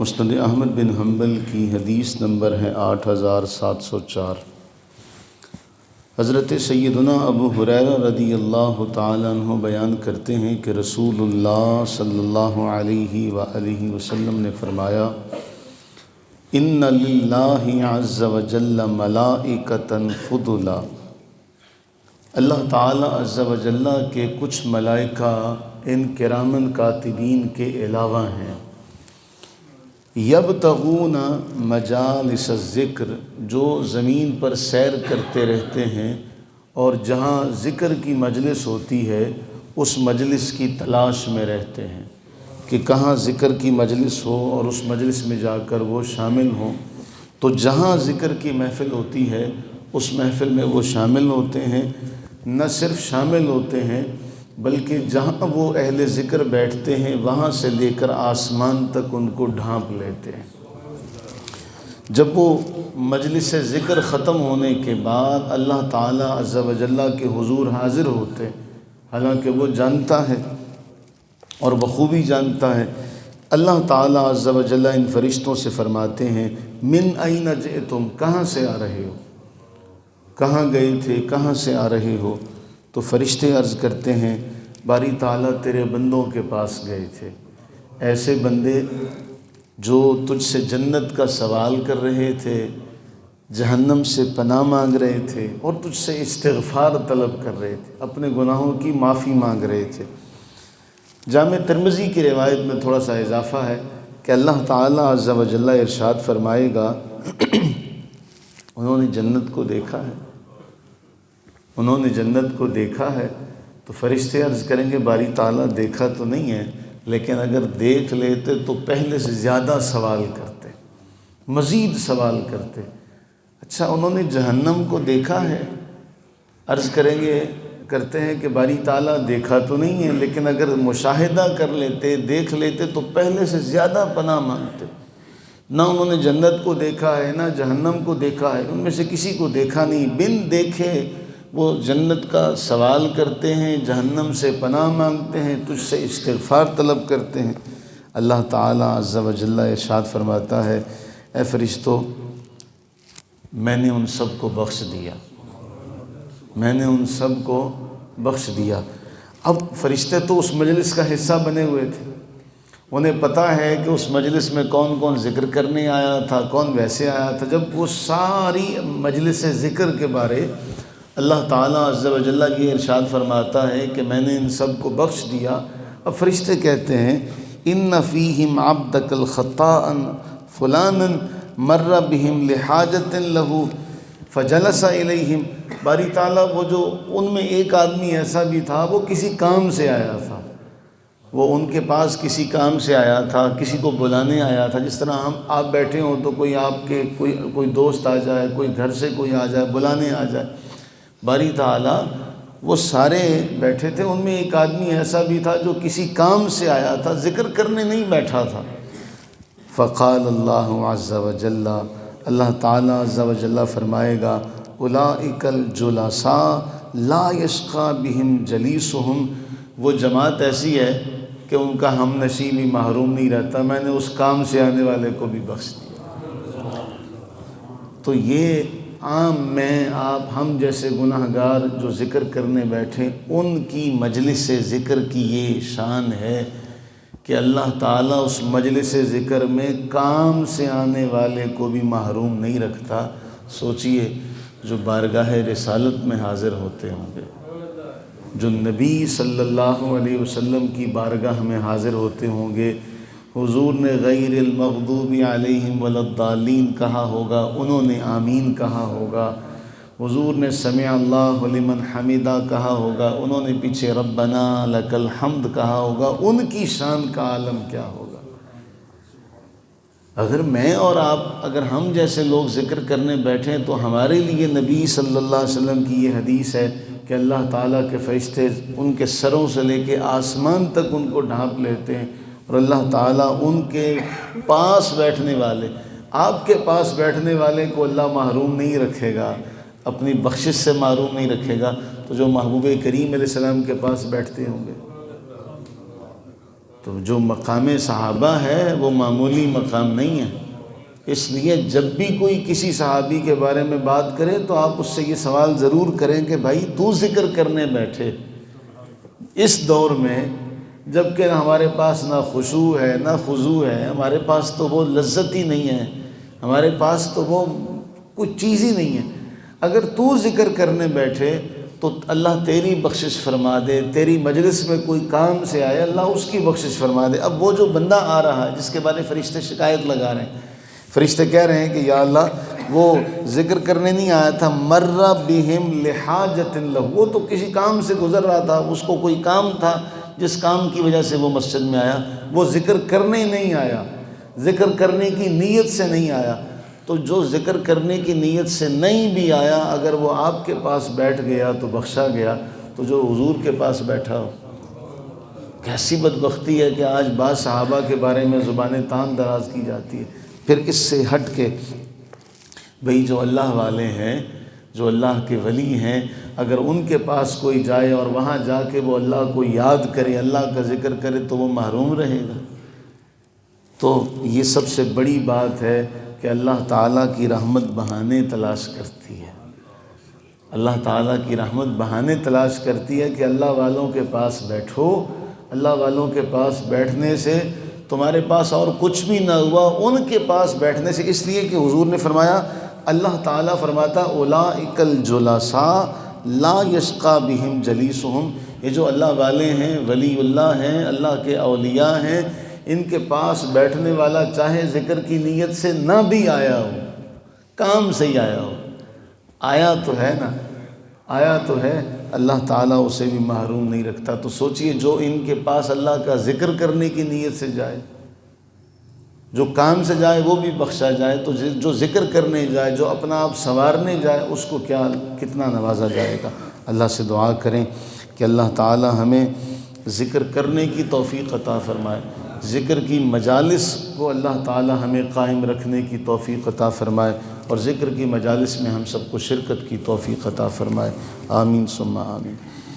مسند احمد بن حنبل کی حدیث نمبر ہے 8704۔ حضرت سیدنا ابو ہریرہ رضی اللہ تعالیٰ عنہ بیان کرتے ہیں کہ رسول اللہ صلی اللہ علیہ وآلہ وسلم نے فرمایا، ان للہ عز وجل ملائکۃ فضلا، اللہ تعالیٰ عز وجل کے کچھ ملائکہ ان کرامن کاتبین کے علاوہ ہیں، یبتغون مجالس الذکر، جو زمین پر سیر کرتے رہتے ہیں اور جہاں ذکر کی مجلس ہوتی ہے اس مجلس کی تلاش میں رہتے ہیں کہ کہاں ذکر کی مجلس ہو اور اس مجلس میں جا کر وہ شامل ہوں۔ تو جہاں ذکر کی محفل ہوتی ہے اس محفل میں وہ شامل ہوتے ہیں، نہ صرف شامل ہوتے ہیں بلکہ جہاں وہ اہل ذکر بیٹھتے ہیں وہاں سے لے کر آسمان تک ان کو ڈھانپ لیتے ہیں۔ جب وہ مجلس ذکر ختم ہونے کے بعد اللہ تعالیٰ عز و جل کے حضور حاضر ہوتے، حالانکہ وہ جانتا ہے اور بخوبی جانتا ہے، اللہ تعالیٰ عز و جل ان فرشتوں سے فرماتے ہیں، من این جئتم، کہاں سے آ رہے ہو، کہاں گئے تھے، کہاں سے آ رہے ہو؟ تو فرشتے عرض کرتے ہیں، باری تعالیٰ تیرے بندوں کے پاس گئے تھے، ایسے بندے جو تجھ سے جنت کا سوال کر رہے تھے، جہنم سے پناہ مانگ رہے تھے اور تجھ سے استغفار طلب کر رہے تھے، اپنے گناہوں کی معافی مانگ رہے تھے۔ جامع ترمذی کی روایت میں تھوڑا سا اضافہ ہے کہ اللہ تعالیٰ عز و جل ارشاد فرمائے گا، انہوں نے جنت کو دیکھا ہے، انہوں نے جنت کو دیکھا ہے۔ تو فرشتے عرض کریں گے، باری تعالیٰ دیکھا تو نہیں ہے، لیکن اگر دیکھ لیتے تو پہلے سے زیادہ سوال کرتے، مزید سوال کرتے۔ اچھا انہوں نے جہنم کو دیکھا ہے؟ عرض کرتے ہیں کہ باری تعالیٰ دیکھا تو نہیں ہے، لیکن اگر مشاہدہ کر لیتے، دیکھ لیتے تو پہلے سے زیادہ پناہ مانگتے۔ نہ انہوں نے جنت کو دیکھا ہے نہ جہنم کو دیکھا ہے، ان میں سے کسی کو دیکھا نہیں، بن دیکھے وہ جنت کا سوال کرتے ہیں، جہنم سے پناہ مانگتے ہیں، تجھ سے استغفار طلب کرتے ہیں۔ اللہ تعالیٰ عز و جل ارشاد فرماتا ہے، اے فرشتوں، میں نے ان سب کو بخش دیا، میں نے ان سب کو بخش دیا۔ اب فرشتے تو اس مجلس کا حصہ بنے ہوئے تھے، انہیں پتہ ہے کہ اس مجلس میں کون کون ذکر کرنے آیا تھا، کون ویسے آیا تھا۔ جب وہ ساری مجلس ذکر کے بارے اللہ تعالیٰ عز و جل یہ ارشاد فرماتا ہے کہ میں نے ان سب کو بخش دیا، اب فرشتے کہتے ہیں، ان فیہم عبدک الخطاء فلانا مر بہم لحاجت لہ فجلس الیہم، باری تعالیٰ وہ جو ان میں ایک آدمی ایسا بھی تھا، وہ کسی کام سے آیا تھا، وہ ان کے پاس کسی کام سے آیا تھا، کسی کو بلانے آیا تھا۔ جس طرح آپ بیٹھے ہوں تو کوئی آپ کے کوئی دوست آ جائے، کوئی گھر سے کوئی آ جائے، بلانے آ جائے، باری تعالیٰ وہ سارے بیٹھے تھے، ان میں ایک آدمی ایسا بھی تھا جو کسی کام سے آیا تھا، ذکر کرنے نہیں بیٹھا تھا۔ فقال اللہ عز و جل، اللہ تعالیٰ عز و جل فرمائے گا، اولئک الجلساء لا یشقی بہم جلیسہم، وہ جماعت ایسی ہے کہ ان کا ہم نشین ہی محروم نہیں رہتا، میں نے اس کام سے آنے والے کو بھی بخش دیا۔ تو یہ عام میں آپ ہم جیسے گناہ گار جو ذکر کرنے بیٹھے، ان کی مجلس ذکر کی یہ شان ہے کہ اللہ تعالیٰ اس مجلس ذکر میں کام سے آنے والے کو بھی محروم نہیں رکھتا۔ سوچئے جو بارگاہ رسالت میں حاضر ہوتے ہوں گے، جو نبی صلی اللہ علیہ وسلم کی بارگاہ میں حاضر ہوتے ہوں گے، حضور نے غیر المغضوب علیہم ولا الضالین کہا ہوگا، انہوں نے آمین کہا ہوگا، حضور نے سمع اللہ لمن حمدہ کہا ہوگا، انہوں نے پیچھے ربنا لک الحمد کہا ہوگا، ان کی شان کا عالم کیا ہوگا۔ اگر میں اور آپ، اگر ہم جیسے لوگ ذکر کرنے بیٹھیں تو ہمارے لیے نبی صلی اللہ علیہ وسلم کی یہ حدیث ہے کہ اللہ تعالیٰ کے فرشتے ان کے سروں سے لے کے آسمان تک ان کو ڈھانپ لیتے ہیں، اور اللہ تعالیٰ ان کے پاس بیٹھنے والے، آپ کے پاس بیٹھنے والے کو اللہ محروم نہیں رکھے گا، اپنی بخشش سے محروم نہیں رکھے گا، تو جو محبوب کریم علیہ السلام کے پاس بیٹھتے ہوں گے تو جو مقام صحابہ ہے وہ معمولی مقام نہیں ہے، اس لیے جب بھی کوئی کسی صحابی کے بارے میں بات کرے تو آپ اس سے یہ سوال ضرور کریں کہ بھائی تو ذکر کرنے بیٹھے اس دور میں، جب کہ ہمارے پاس نہ خشوع ہے نہ خضوع ہے، ہمارے پاس تو وہ لذت ہی نہیں ہے، ہمارے پاس تو وہ کوئی چیز ہی نہیں ہے، اگر تو ذکر کرنے بیٹھے تو اللہ تیری بخشش فرما دے، تیری مجلس میں کوئی کام سے آئے اللہ اس کی بخشش فرما دے۔ اب وہ جو بندہ آ رہا ہے جس کے بارے فرشتے شکایت لگا رہے ہیں، فرشتے کہہ رہے ہیں کہ یا اللہ وہ ذکر کرنے نہیں آیا تھا، مر بہم لحاجت لہ، وہ تو کسی کام سے گزر رہا تھا، اس کو کوئی کام تھا جس کام کی وجہ سے وہ مسجد میں آیا، وہ ذکر کرنے نہیں آیا، ذکر کرنے کی نیت سے نہیں آیا۔ تو جو ذکر کرنے کی نیت سے نہیں بھی آیا، اگر وہ آپ کے پاس بیٹھ گیا تو بخشا گیا، تو جو حضور کے پاس بیٹھا ہو، کیسی بدبختی ہے کہ آج بعض صحابہ کے بارے میں زبانیں تان دراز کی جاتی ہے۔ پھر اس سے ہٹ کے بھئی جو اللہ والے ہیں، جو اللہ کے ولی ہیں، اگر ان کے پاس کوئی جائے اور وہاں جا کے وہ اللہ کو یاد کرے، اللہ کا ذکر کرے، تو وہ محروم رہے گا۔ تو یہ سب سے بڑی بات ہے کہ اللہ تعالیٰ کی رحمت بہانے تلاش کرتی ہے، اللہ تعالیٰ کی رحمت بہانے تلاش کرتی ہے کہ اللہ والوں کے پاس بیٹھو، اللہ والوں کے پاس بیٹھنے سے تمہارے پاس اور کچھ بھی نہ ہوا، ان کے پاس بیٹھنے سے، اس لیے کہ حضور نے فرمایا، اللہ تعالیٰ فرماتا اولئک الجلساء لا یشقی بہم جلیسہم، یہ جو اللہ والے ہیں، ولی اللہ ہیں، اللہ کے اولیاء ہیں، ان کے پاس بیٹھنے والا چاہے ذکر کی نیت سے نہ بھی آیا ہو، کام سے ہی آیا ہو، آیا تو ہے نا، آیا تو ہے، اللہ تعالیٰ اسے بھی محروم نہیں رکھتا۔ تو سوچئے جو ان کے پاس اللہ کا ذکر کرنے کی نیت سے جائے، جو کام سے جائے وہ بھی بخشا جائے، تو جو ذکر کرنے جائے، جو اپنا آپ سنوارنے جائے، اس کو کتنا نوازا جائے گا۔ اللہ سے دعا کریں کہ اللہ تعالیٰ ہمیں ذکر کرنے کی توفیق عطا فرمائے، ذکر کی مجالس کو اللہ تعالیٰ ہمیں قائم رکھنے کی توفیق عطا فرمائے، اور ذکر کی مجالس میں ہم سب کو شرکت کی توفیق عطا فرمائے۔ آمین ثم آمین۔